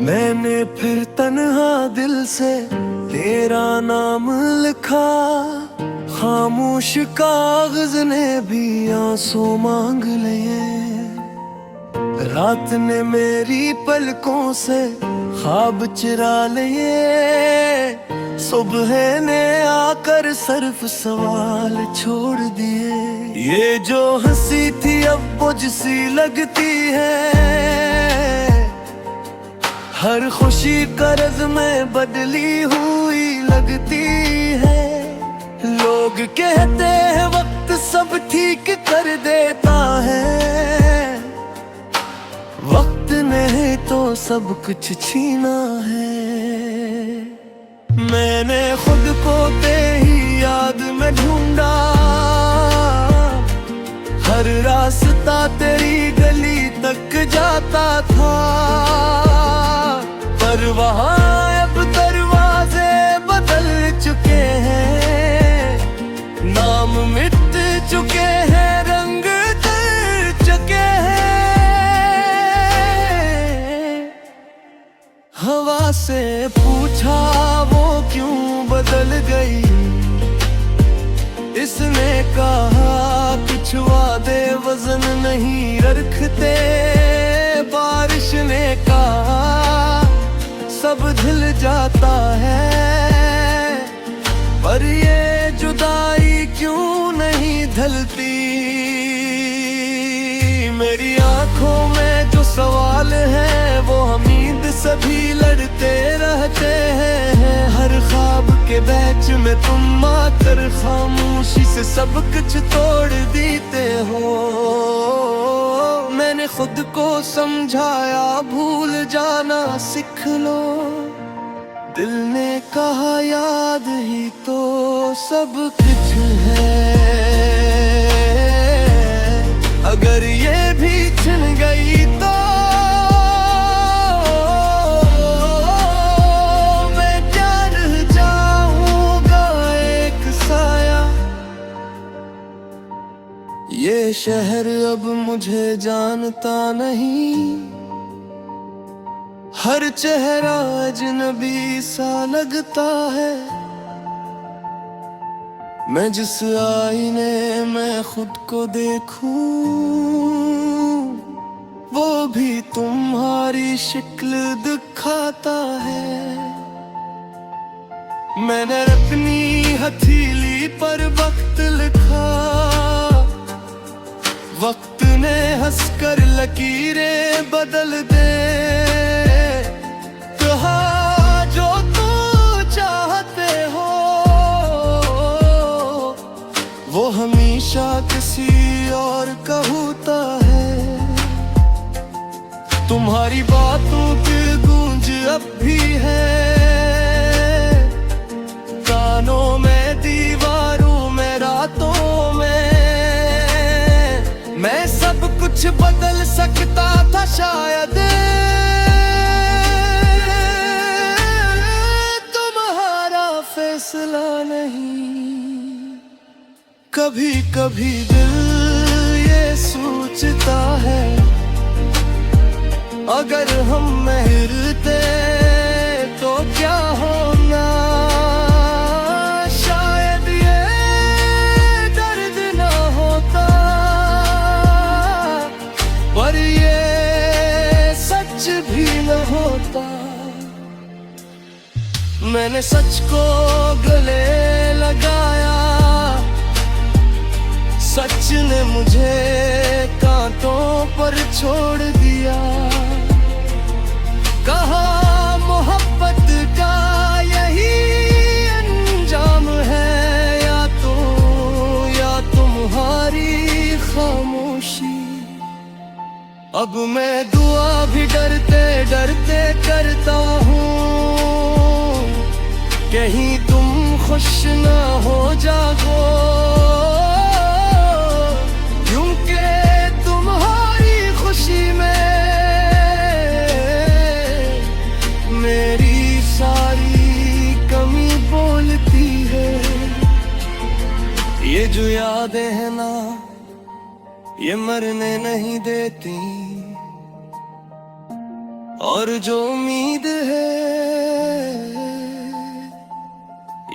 मैंने फिर तन्हा दिल से तेरा नाम लिखा, खामोश कागज ने भी आंसू मांग लिए। रात ने मेरी पलकों से ख्वाब चुरा लिए, सुबह ने आकर सिर्फ सवाल छोड़ दिए। ये जो हंसी थी अब बुझ सी लगती है, हर खुशी कर्ज में बदली हुई लगती है। लोग कहते हैं वक्त सब ठीक कर देता है, वक्त ने तो सब कुछ छीना है। मैंने खुद को तेरी याद में ढूंढा, हर रास्ता तेरी गली तक जाता था। पर वहाँ अब दरवाजे बदल चुके हैं, नाम मिट चुके हैं, रंग उतर चुके हैं। हवा से पूछा वो क्यों बदल गई, इसने कहा कुछ वादे वजन नहीं रखते। बारिश ने कहा सब धुल जाता है, पर ये जुदाई क्यों नहीं ढलती। मेरी आंखों में जो सवाल है वो उम्मीद सभी लड़ते रहते हैं। हर ख्वाब के बैच में तुम आकर खामोशी से सब कुछ तोड़ देते हो। मैंने खुद को समझाया भूल जाना सीख लो, दिल ने कहा याद ही तो सब कुछ है। अगर ये भी छिन गई तो मैं क्या रह जाऊंगा, एक साया। ये शहर अब मुझे जानता नहीं, हर चेहरा अजनबी सा लगता है। मैं जिस आईने में खुद को देखूं, वो भी तुम्हारी शक्ल दिखाता है। मैंने अपनी हथेली पर वक्त लिखा, वक्त ने हंसकर लकीरें बदल दे। कहा जो तू चाहते हो वो हमेशा किसी और का होता है। तुम्हारी बातों की गूंज अब भी है, कानों में, दीवारों में, रातों में। मैं सब कुछ बदल सकता था शायद, तुम्हारा फैसला नहीं। कभी कभी दिल ये सोचता है, अगर हम मिलते तो क्या होना। शायद ये दर्द ना होता, पर ये सच भी न होता। मैंने सच को गले लगाया, सच ने मुझे कांटों पर छोड़ दिया। कहा मोहब्बत का यही अंजाम है, या तुम्हारी खामोशी। अब मैं दुआ भी डरते डरते करता हूँ, कहीं तुम खुश ना हो जागो। मेरी सारी कमी बोलती है, ये जो यादें हैं ना ये मरने नहीं देती। और जो उम्मीद है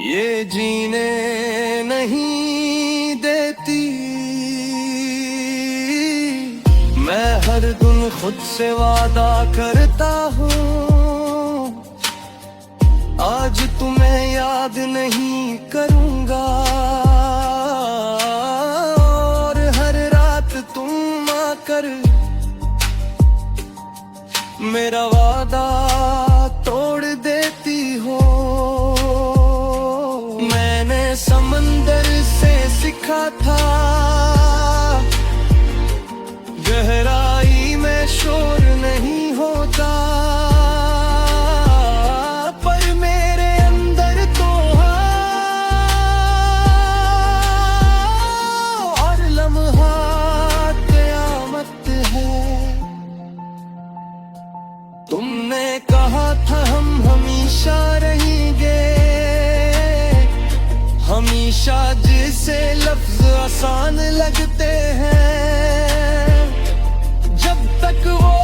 ये जीने नहीं देती। मैं हर दिन खुद से वादा करता हूँ आज तुम्हें याद नहीं करूँगा, और हर रात तुम आकर मेरा वादा तोड़ देती हो। मैंने समंदर से सीखा था गहराई में शोर नहीं होता, पर मेरे अंदर तो और लम्हा क़यामत है। तुमने कहा था हम हमेशा रहेंगे, हमेशा जिसे लफ्ज आसान लगते हैं, जब तक वो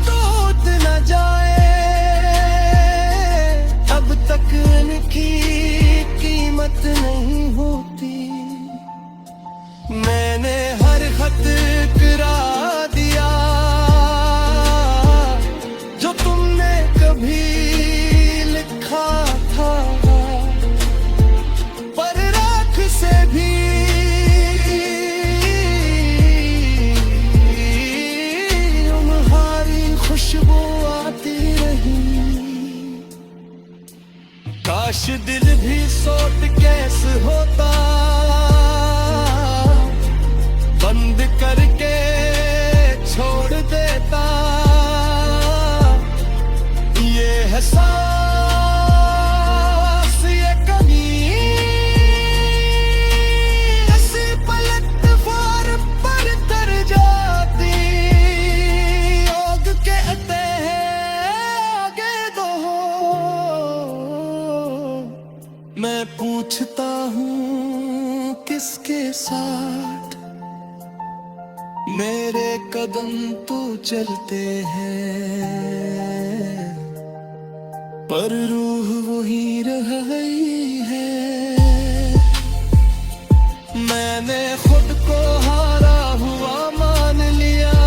टूट न जाए तब तक इनकी कीमत नहीं होती। मैंने हर खत करा दिया जो तुमने कभी लिखा था, पर राख से भी तुम्हारी खुशबू आती रही। काश दिल भी सोट कैसे होता, बंद करके छोड़ देता। ये है सांस, ये कमी, ऐसी पलटवार पर तर जाती। योग कहते हैं आगे दो, मैं पूछता हूँ किसके साथ मेरे कदम तो चलते हैं, पर रूह वही रह गई है। मैंने खुद को हारा हुआ मान लिया,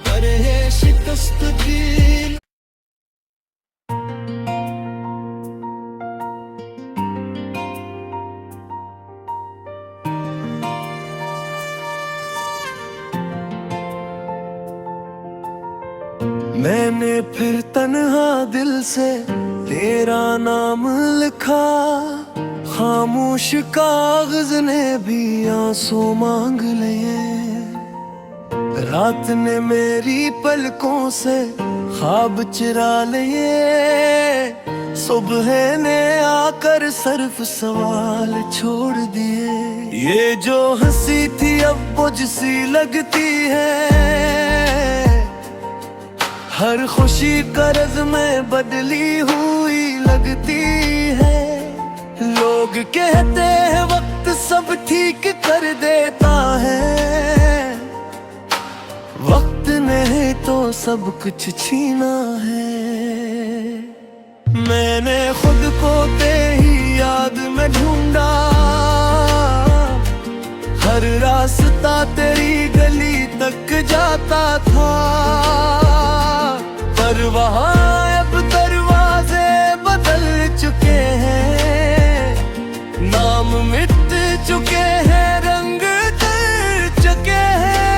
पर ये शिकस्त भी मैंने फिर तन्हा दिल से तेरा नाम लिखा, खामोश कागज ने भी आंसू मांग लिए। रात ने मेरी पलकों से ख्वाब चुरा लिए, सुबह ने आकर सिर्फ सवाल छोड़ दिए। ये जो हंसी थी अब बुझ-सी लगती है, हर खुशी कर्ज में बदली हुई लगती है। लोग कहते हैं वक्त सब ठीक कर देता है, वक्त ने तो सब कुछ छीना है। मैंने खुद को तेरी याद में ढूंढा, हर रास्ता तेरी गली तक जाता था, पर वहाँ अब दरवाजे बदल चुके हैं, नाम मिट चुके हैं, रंग उतर चुके हैं।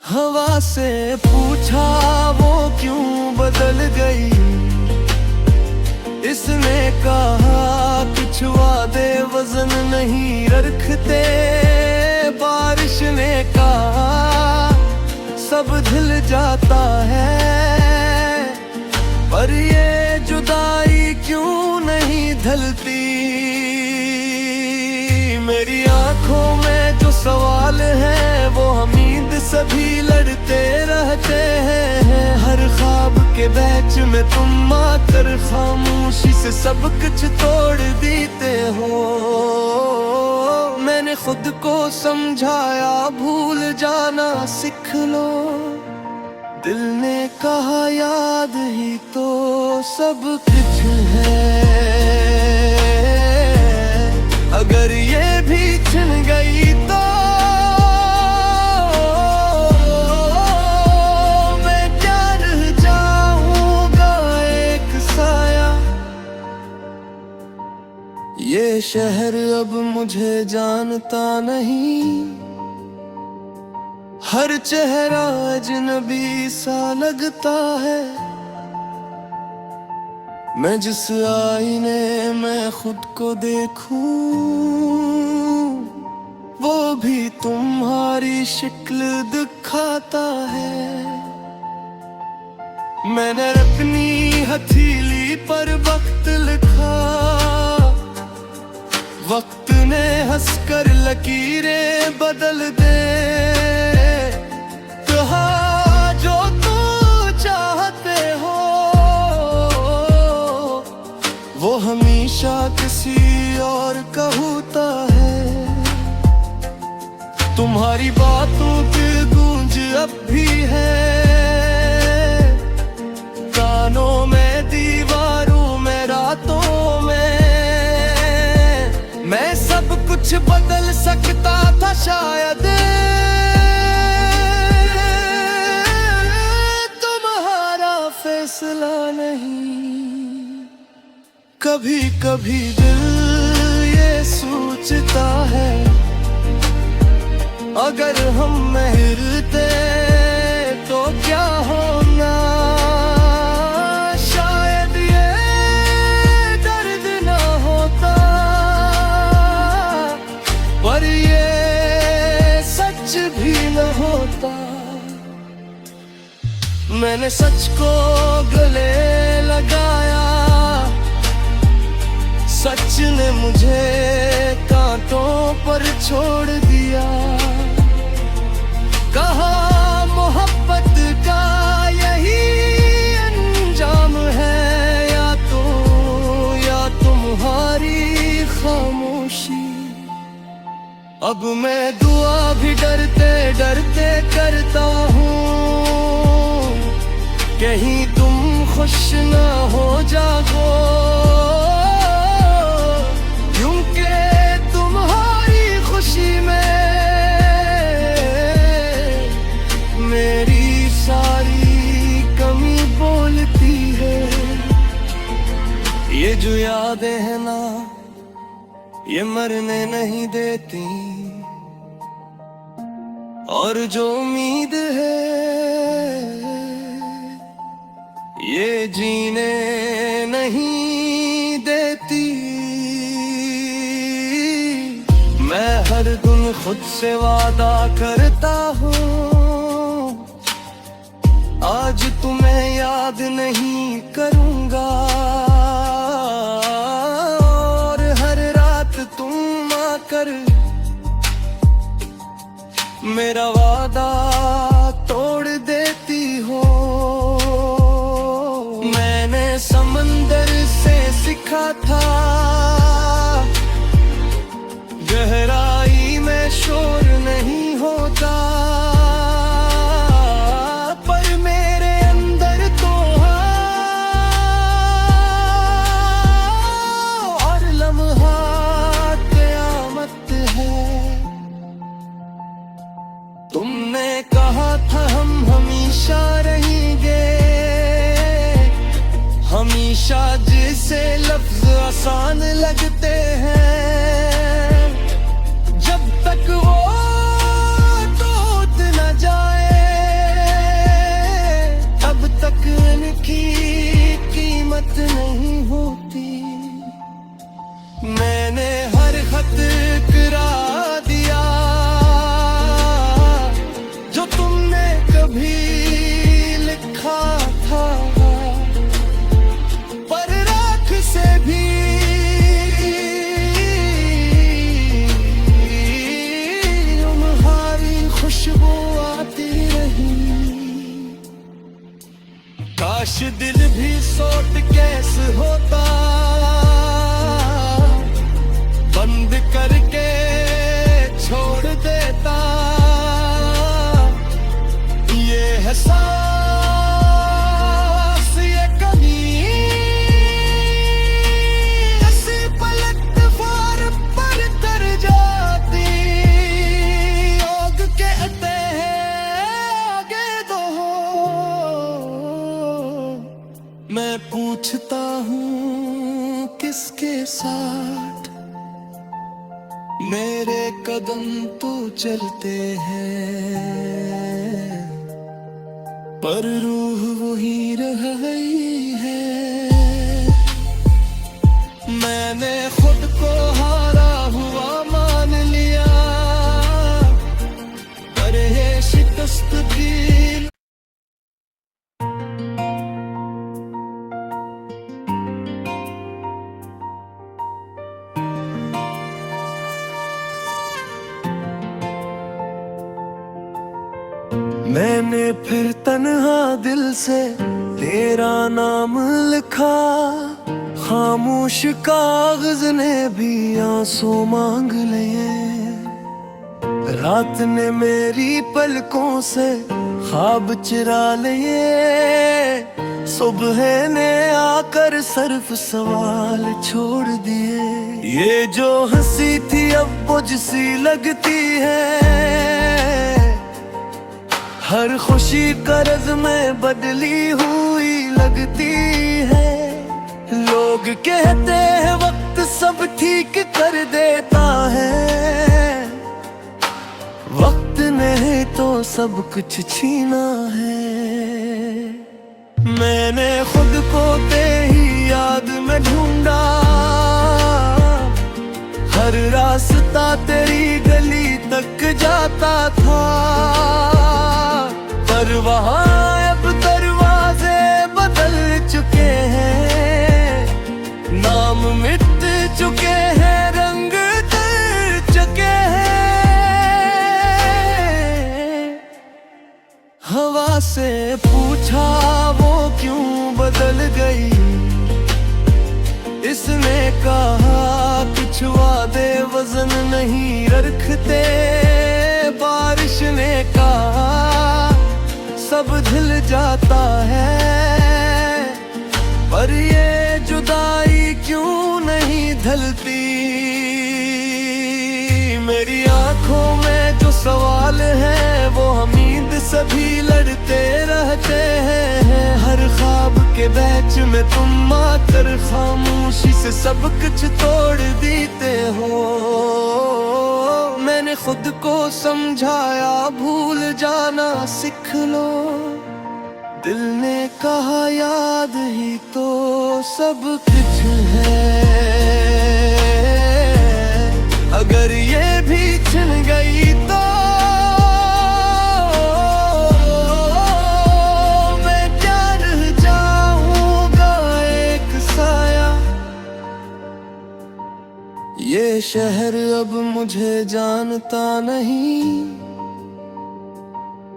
हवा से पूछा वो क्यों बदल गई, इसने कहा कुछ वादे वजन नहीं रखते। बारिश ने कहा सब धुल जाता है, पर ये जुदाई क्यों नहीं ढलती। मेरी आंखों में जो सवाल है वो उम्मीद सभी लड़ते रहते हैं। हर ख्वाब के बैच में तुम आकर खामोशी से सब कुछ तोड़ देते हो। मैंने मैंने खुद को समझाया भूल जाना सीख लो। दिल ने कहा याद ही तो सब कुछ है, अगर ये भी छिन गई तो मैं क्या रह जाऊंगा एक साया। ये शहर अब मुझे जानता नहीं, हर चेहरा अजनबी सा लगता है। मैं जिस आईने में खुद को देखूं वो भी तुम्हारी शक्ल दिखाता है। मैंने अपनी हथेली पर वक्त लिखा, वक्त ने हंसकर लकीरें बदल दे। कहा जो तू चाहते हो वो हमेशा किसी और का होता है। तुम्हारी बातों की गूंज अब भी है कानों में, दीवारों में, रातों में। मैं सब कुछ बदल सकता था शायद, तुम्हारा फैसला नहीं। कभी कभी दिल ये सोचता है अगर हम मिलते तो क्या होना। शायद ये दर्द ना होता, पर ये सच भी न होता। मैंने सच को गले लगाया, सच ने मुझे कांटों पर छोड़ दिया। कहा मोहब्बत का यही अंजाम है, या तुम्हारी खामोशी। अब मैं दुआ भी डरते डरते करता हूँ, कहीं तुम खुश ना हो जागो। क्योंकि तुम्हारी खुशी में मेरी सारी कमी बोलती है। ये जो यादें हैं ना ये मरने नहीं देती, और जो उम्मीद है ये जीने नहीं देती। मैं हर दिन खुद से वादा करता हूँ आज तुम्हें याद नहीं करूँगा, और हर रात तुम आकर मेरा वादा तोड़ देती हो। मैंने समंदर से सीखा था गहराई में शोर नहीं होता, पर मेरे अंदर तो और लम्हा क़यामत है। तुमने कहा था हम हमेशा रहेंगे, हमेशा जिसे लफ्ज आसान लगते हैं, जब तक वो टूट न जाए तब तक इनकी कीमत नहीं होती। मैंने हर खत इकरा दिया जो तुमने कभी लिखा था, पर राख से भी तुम्हारी खुशबू आती रही। काश दिल भी सोट कैसे होता, बंद करके एहसास ये कमी ऐसी पलट फार पर तर जाती योग कहते हैं आगे दो। मैं पूछता हूँ किसके साथ मेरे कदम तो चलते हैं पर रूह वही रह गई है। मैंने खुद को हारा हुआ मान लिया पर ये शिकस्त भी मैंने फिर तन्हा दिल से तेरा नाम लिखा। खामोश कागज ने भी आंसू मांग लिए। रात ने मेरी पलकों से ख्वाब चुरा लिए। सुबह ने आकर सिर्फ सवाल छोड़ दिए। ये जो हंसी थी अब मुझसी लगती है। हर खुशी कर्ज में बदली हुई लगती है। लोग कहते हैं वक्त सब ठीक कर देता है। वक्त ने तो सब कुछ छीना है। मैंने खुद को तेरी याद में ढूंढा। हर रास्ता तेरी गली तक जाता था पर वहाँ अब दरवाजे बदल चुके हैं। नाम मिट चुके हैं रंग तर चुके हैं। हवा से पूछा वो क्यों बदल गई। इसने कहा कुछ वादे वजन नहीं रखते। बारिश ने कहा सब धुल जाता है पर ये जुदाई क्यों नहीं ढलती। मेरी आंखों में जो सवाल है वो उम्मीद सभी लड़ते रहते हैं। हर ख्वाब के बैच में तुम आकर खामोशी से सब कुछ तोड़ देते हो। मैंने खुद को समझाया भूल जाना सीख लो। दिल ने कहा याद ही तो सब कुछ है। अगर ये भी छिन गई तो मैं क्या रह जाऊंगा एक साया। ये शहर अब मुझे जानता नहीं।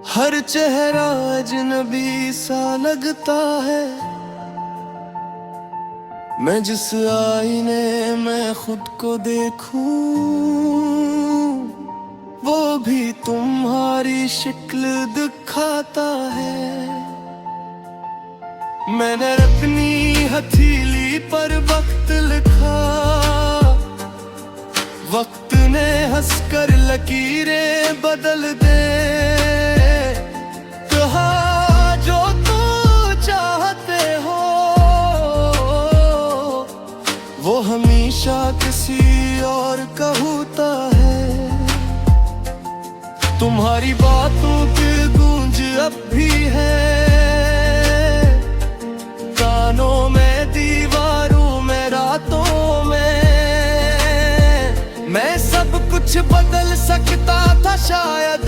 हर चेहरा अजनबी सा लगता है। मैं जिस आईने में खुद को देखूं वो भी तुम्हारी शक्ल दिखाता है। मैंने अपनी हथेली पर वक्त लिखा। वक्त ने हंसकर लकीरें बदल दे। कहा जो तू चाहते हो वो हमेशा किसी और का होता है। तुम्हारी बातों की गूंज अब भी है। कानों में दीवारों में रातों में। मैं सब कुछ बदल सकता था शायद।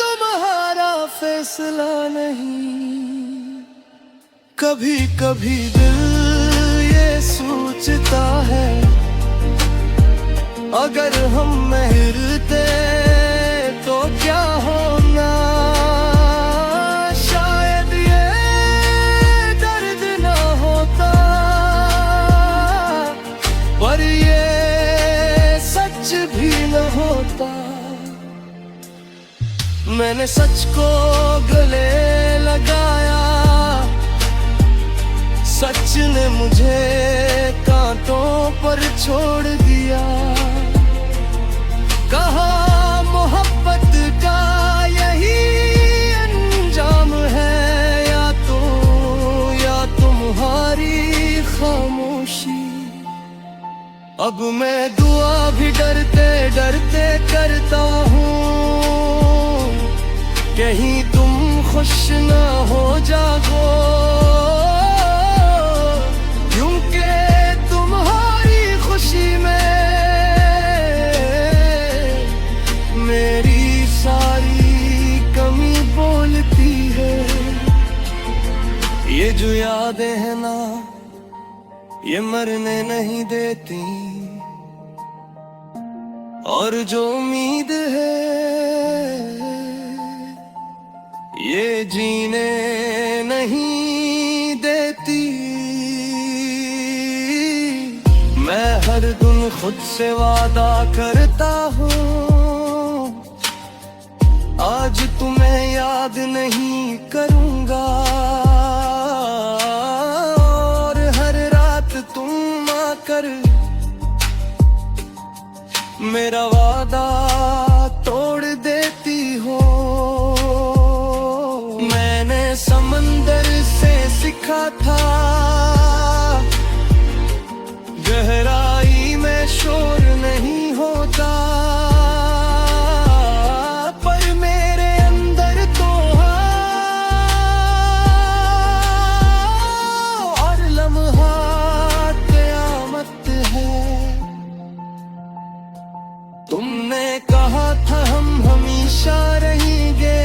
तुम्हारा फैसला नहीं। कभी कभी दिल ये सोचता है अगर हम मिलते तो क्या होना। शायद ये दर्द ना होता पर ये सच भी न होता। मैंने सच को गले लगाया, सच ने मुझे कांटों पर छोड़ दिया। कहा मोहब्बत का यही अंजाम है, या तुम्हारी खामोशी। अब मैं दुआ भी डरते डरते करता हूँ, कहीं तुम खुश ना हो जागो, क्योंकि तुम्हारी खुशी में मेरी सारी कमी बोलती है। ये जो यादें हैं ना, ये मरने नहीं देती, और जो उम्मीद है ये जीने नहीं देती। मैं हर दिन खुद से वादा करता हूँ, आज तुम्हें याद नहीं करूँगा, और हर रात तुम आकर मेरा वादा तोड़ देती हो। मैंने समंदर से सीखा था, गहराई में शोर नहीं होता, पर मेरे अंदर तो और लम्हात क़यामत है। तुमने कहा था हम हमेशा रहेंगे,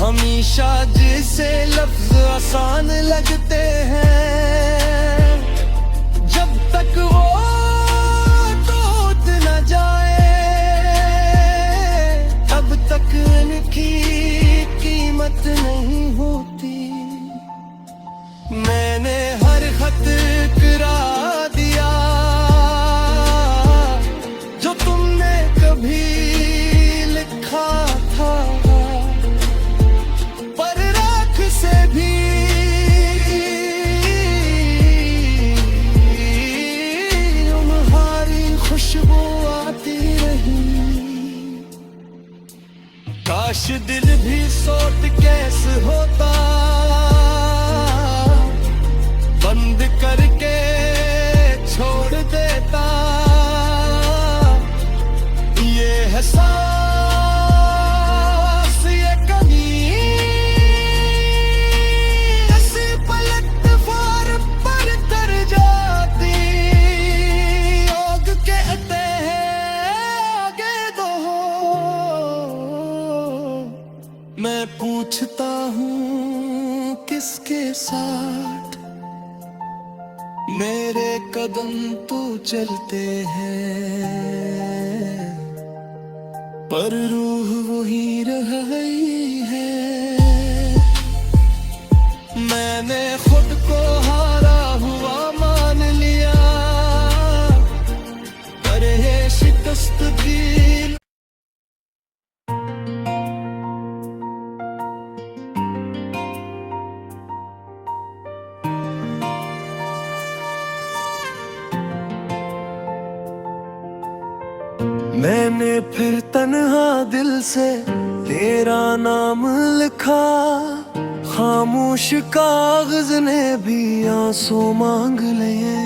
हमेशा जिसे लफ्ज आसान लगते हैं, जब तक वो टूट न जाए तब तक इनकी कीमत नहीं होती। मैंने हर खत करा दिया जो तुमने कभी लिखा था, पर राख से भी तुम्हारी खुशबू आती रही। काश दिल भी सोट कैसे होता, बंद करके छोड़ देता। ये है सांस, ये कमी, ऐसे पलट फार पर तर जाती। योग कहते हैं आगे दो, मैं पूछता हूँ किसके साथ। मेरे कदम तो चलते हैं, पर रूह वही रही है। मैंने खुद को हारा हुआ मान लिया, पर ये शिकस्त भी मैंने फिर तन्हा दिल से तेरा नाम लिखा, खामोश कागज ने भी आंसू मांग लिए।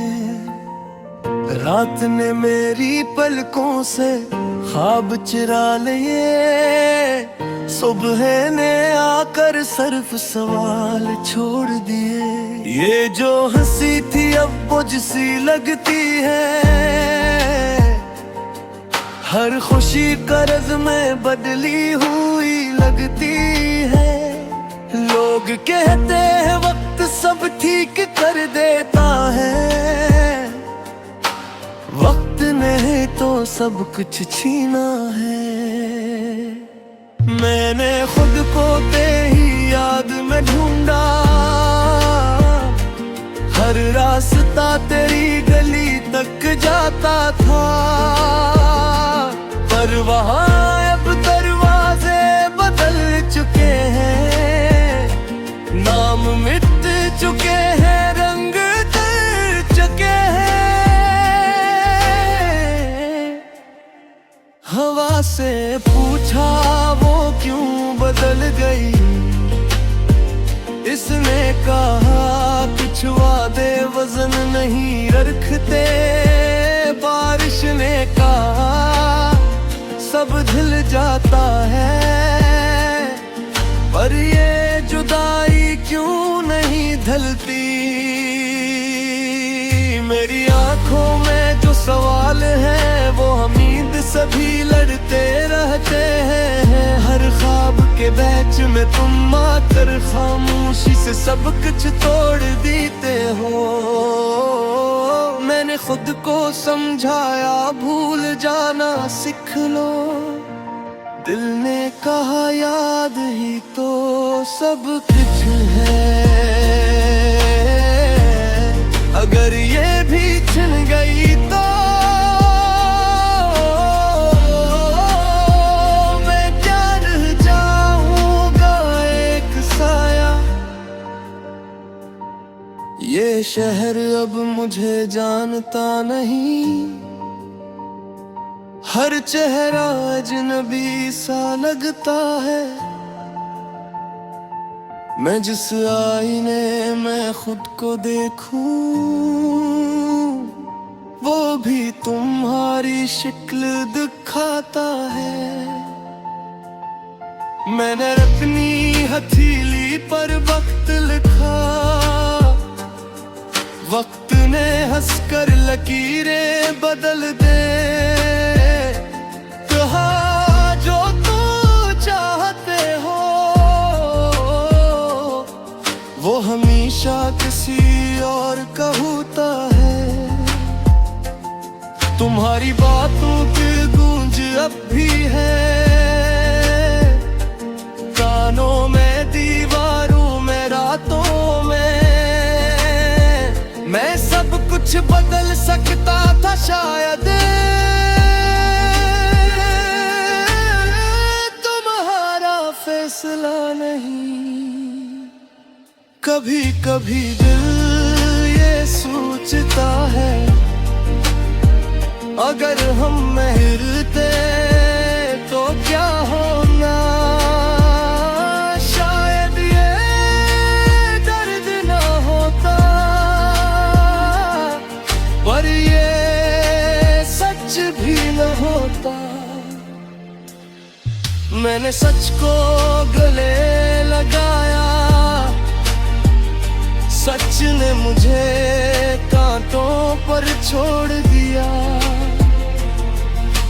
रात ने मेरी पलकों से ख्वाब चुरा लिए, सुबह ने आकर सिर्फ सवाल छोड़ दिए। ये जो हंसी थी अब मुझसी लगती है, हर खुशी कर्ज में बदली हुई लगती है। लोग कहते हैं वक्त सब ठीक कर देता है, वक्त ने तो सब कुछ छीना है। मैंने खुद को तेरी याद में ढूंढा, हर रास्ता तेरी गली तक जाता था, पर वहाँ अब दरवाजा हवा से पूछा वो क्यों बदल गई, इसने कहा कुछ वादे वजन नहीं रखते। बारिश ने कहा सब धुल जाता है, पर ये जुदाई क्यों नहीं ढलती। मेरी आंखों में जो सवाल है वो उम्मीद सभी लड़ते रहते हैं। हर ख्वाब के बैच में तुम आकर खामोशी से सब कुछ तोड़ देते हो। मैंने खुद को समझाया भूल जाना सीख लो, दिल ने कहा याद ही तो सब कुछ है। अगर ये भी छिन गई तो मैं क्या रह जाऊंगा, एक साया। ये शहर अब मुझे जानता नहीं, हर चेहरा अजनबी सा लगता है। मैं जिस आईने में खुद को देखूं वो भी तुम्हारी शक्ल दिखाता है। मैंने अपनी हथेली पर वक्त लिखा, वक्त ने हंसकर लकीरें बदल दे। कहा जो तू चाहते हो वो हमेशा किसी और का होता है। तुम्हारी बातों की गूंज अब भी है कानों में, दीवारों में, रातों में। मैं सब कुछ बदल सकता था शायद, तुम्हारा फैसला नहीं। कभी कभी दिल ये सोचता है अगर हम मिलते तो क्या होना। शायद ये दर्द ना होता, पर ये सच भी न होता। मैंने सच को गले लगाया, सच ने मुझे कांटों पर छोड़ दिया।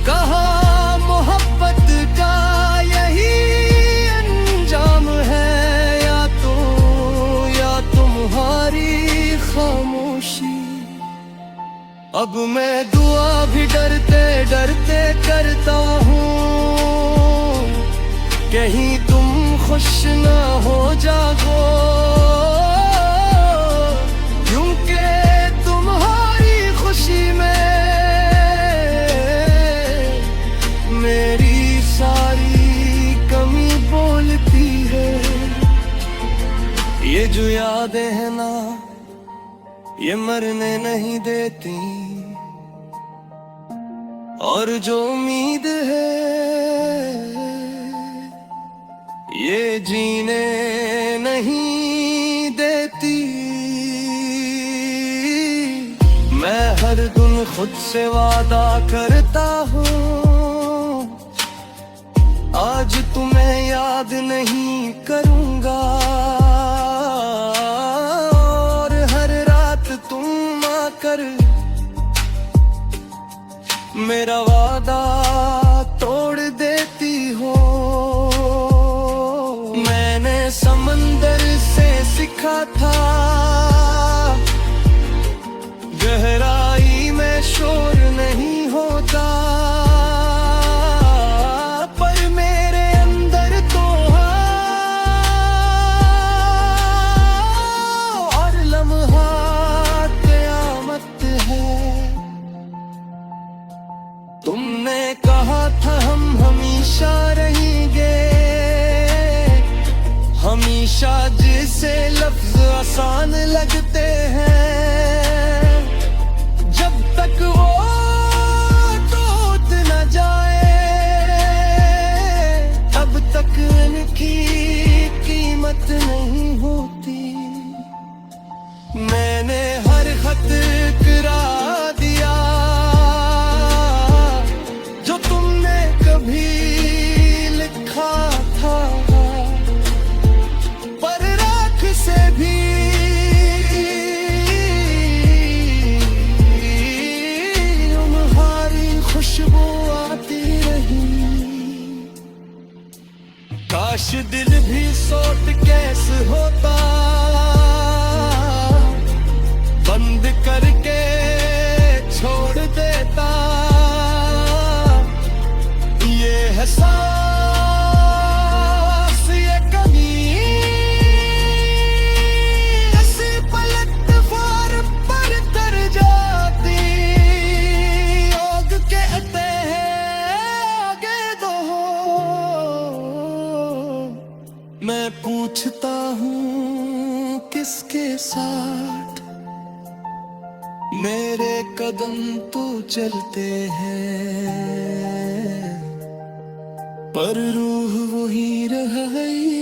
कहा मोहब्बत का यही अंजाम है, या तुम्हारी खामोशी। अब मैं दुआ भी डरते डरते करता हूँ, कहीं तुम खुश ना हो जागो। ये जो यादें हैं ना ये मरने नहीं देती, और जो उम्मीद है ये जीने नहीं देती। मैं हर दिन खुद से वादा करता हूँ आज तुम्हें याद नहीं करूँगा, मेरा वादा तोड़ देती हो। मैंने समंदर से सीखा था गहराई में शोर नहीं होता, पर मेरे अंदर तो और लम्हा क़यामत है। तुमने कहा था हम हमेशा रहेंगे, हमेशा जिसे लफ्ज आसान लगते हैं, जब तक वो टूट न जाए काश दिल भी सोट कैसे होता, बंद करके छोड़ देता। ये है सांस ये कमी, ऐसी पलटवार पर तर जाती। योग कहते हैं आगे दो, मैं पूछता हूँ किसके साथ, मेरे कदम तो चलते हैं पर रूह वही रह गई।